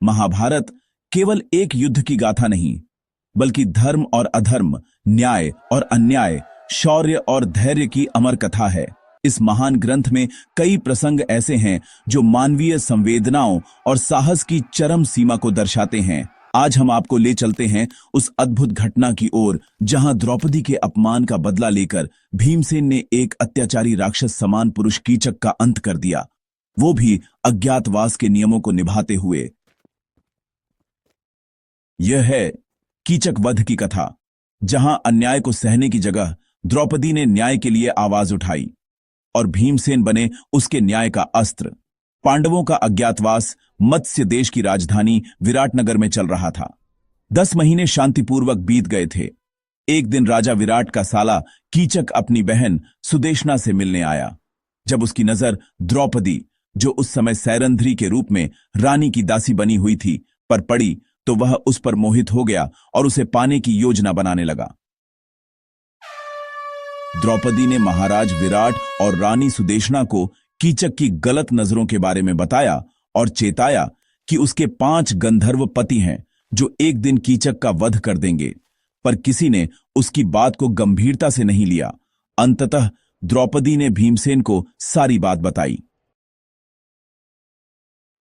महाभारत केवल एक युद्ध की गाथा नहीं, बल्कि धर्म और अधर्म, न्याय और अन्याय, शौर्य और धैर्य की अमर कथा है। इस महान ग्रंथ में कई प्रसंग ऐसे हैं जो मानवीय संवेदनाओं और साहस की चरम सीमा को दर्शाते हैं। आज हम आपको ले चलते हैं उस अद्भुत घटना की ओर जहां द्रौपदी के अपमान का बदला लेकर भीमसेन ने एक अत्याचारी राक्षस समान पुरुष कीचक का अंत कर दिया, वो भी अज्ञातवास के नियमों को निभाते हुए। यह है कीचक वध की कथा, जहां अन्याय को सहने की जगह द्रौपदी ने न्याय के लिए आवाज उठाई और भीमसेन बने उसके न्याय का अस्त्र। पांडवों का अज्ञातवास मत्स्य देश की राजधानी विराटनगर में चल रहा था। 10 महीने शांतिपूर्वक बीत गए थे। एक दिन राजा विराट का साला कीचक अपनी बहन सुदेशना से मिलने आया। जब उसकी नजर द्रौपदी, जो उस समय सैरंध्री के रूप में रानी की दासी बनी हुई थी, पर पड़ी तो वह उस पर मोहित हो गया और उसे पाने की योजना बनाने लगा। द्रौपदी ने महाराज विराट और रानी सुदेशना को कीचक की गलत नजरों के बारे में बताया और चेताया कि उसके 5 गंधर्व पति हैं जो एक दिन कीचक का वध कर देंगे, पर किसी ने उसकी बात को गंभीरता से नहीं लिया। अंततः द्रौपदी ने भीमसेन को सारी बात बताई।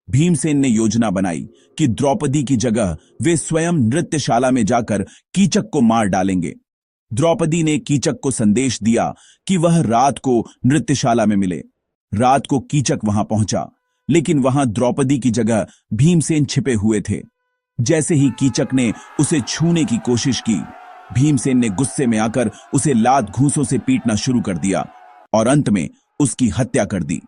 भीमसेन ने योजना बनाई कि द्रौपदी की जगह वे स्वयं नृत्यशाला में जाकर कीचक को मार डालेंगे। द्रौपदी ने कीचक को संदेश दिया कि वह रात को नृत्यशाला में मिले। रात को कीचक वहां पहुंचा, लेकिन वहां द्रौपदी की जगह भीमसेन छिपे हुए थे। जैसे ही कीचक ने उसे छूने की कोशिश की, भीमसेन ने गुस्से में आकर उसे लात घूंसों से पीटना शुरू कर दिया और अंत में उसकी हत्या कर दी।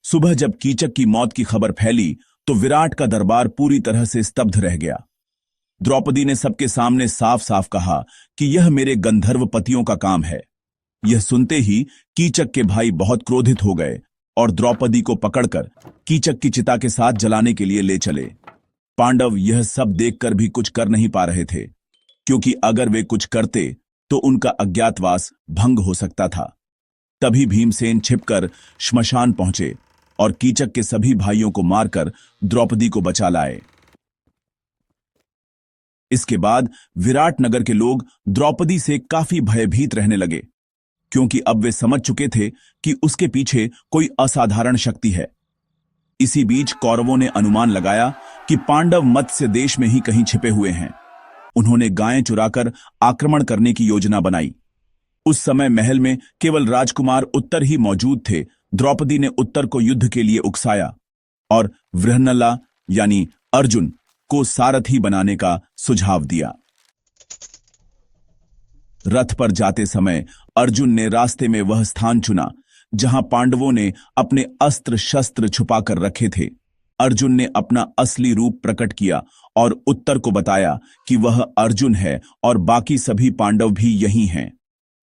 सुबह जब कीचक की मौत की खबर फैली तो विराट का दरबार पूरी तरह से स्तब्ध रह गया। द्रौपदी ने सबके सामने साफ साफ कहा कि यह मेरे गंधर्व पतियों का काम है। यह सुनते ही कीचक के भाई बहुत क्रोधित हो गए और द्रौपदी को पकड़कर कीचक की चिता के साथ जलाने के लिए ले चले। पांडव यह सब देखकर भी कुछ कर नहीं पा रहे थे, क्योंकि अगर वे कुछ करते तो उनका अज्ञातवास भंग हो सकता था। तभी भीमसेन छिपकर श्मशान पहुंचे और कीचक के सभी भाइयों को मारकर द्रौपदी को बचा लाए। इसके बाद विराटनगर के लोग द्रौपदी से काफी भयभीत रहने लगे, क्योंकि अब वे समझ चुके थे कि उसके पीछे कोई असाधारण शक्ति है। इसी बीच कौरवों ने अनुमान लगाया कि पांडव मत्स्य देश में ही कहीं छिपे हुए हैं। उन्होंने गायें चुराकर आक्रमण करने की योजना बनाई। उस समय महल में केवल राजकुमार उत्तर ही मौजूद थे। द्रौपदी ने उत्तर को युद्ध के लिए उकसाया और वृहन्नला यानी अर्जुन को सारथी बनाने का सुझाव दिया। रथ पर जाते समय अर्जुन ने रास्ते में वह स्थान चुना जहां पांडवों ने अपने अस्त्र शस्त्र छुपाकर रखे थे। अर्जुन ने अपना असली रूप प्रकट किया और उत्तर को बताया कि वह अर्जुन है और बाकी सभी पांडव भी यही हैं।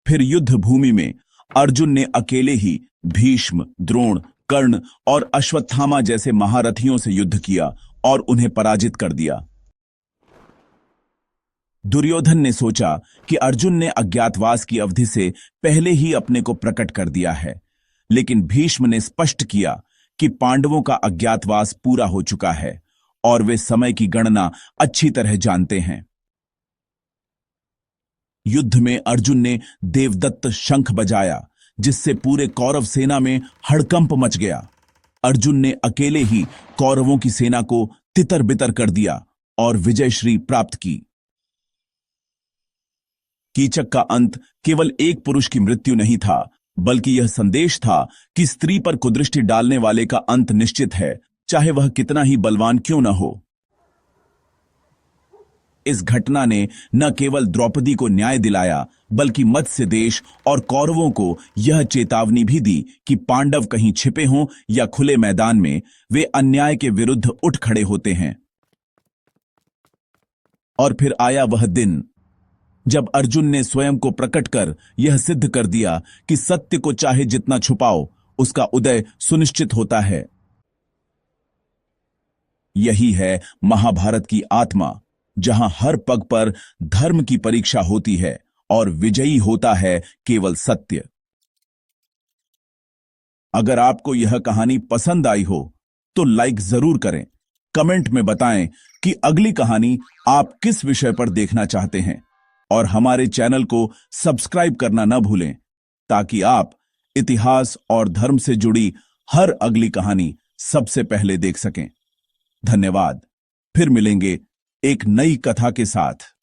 फिर युद्ध भूमि में अर्जुन ने अकेले ही भीष्म, द्रोण, कर्ण और अश्वत्थामा जैसे महारथियों से युद्ध किया और उन्हें पराजित कर दिया। दुर्योधन ने सोचा कि अर्जुन ने अज्ञातवास की अवधि से पहले ही अपने को प्रकट कर दिया है, लेकिन भीष्म ने स्पष्ट किया कि पांडवों का अज्ञातवास पूरा हो चुका है और वे समय की गणना अच्छी तरह जानते हैं। युद्ध में अर्जुन ने देवदत्त शंख बजाया, जिससे पूरे कौरव सेना में हड़कंप मच गया। अर्जुन ने अकेले ही कौरवों की सेना को तितर-बितर कर दिया और विजयश्री प्राप्त की। कीचक का अंत केवल एक पुरुष की मृत्यु नहीं था, बल्कि यह संदेश था कि स्त्री पर कुदृष्टि डालने वाले का अंत निश्चित है, चाहे वह कितना ही बलवान क्यों न हो। इस घटना ने न केवल द्रौपदी को न्याय दिलाया, बल्कि मत्स्य देश और कौरवों को यह चेतावनी भी दी कि पांडव कहीं छिपे हों या खुले मैदान में, वे अन्याय के विरुद्ध उठ खड़े होते हैं। और फिर आया वह दिन जब अर्जुन ने स्वयं को प्रकट कर यह सिद्ध कर दिया कि सत्य को चाहे जितना छुपाओ, उसका उदय सुनिश्चित होता है। यही है महाभारत की आत्मा, जहां हर पग पर धर्म की परीक्षा होती है और विजयी होता है केवल सत्य। अगर आपको यह कहानी पसंद आई हो तो लाइक जरूर करें। कमेंट में बताएं कि अगली कहानी आप किस विषय पर देखना चाहते हैं और हमारे चैनल को सब्सक्राइब करना न भूलें ताकि आप इतिहास और धर्म से जुड़ी हर अगली कहानी सबसे पहले देख सकें। धन्यवाद। फिर मिलेंगे एक नई कथा के साथ।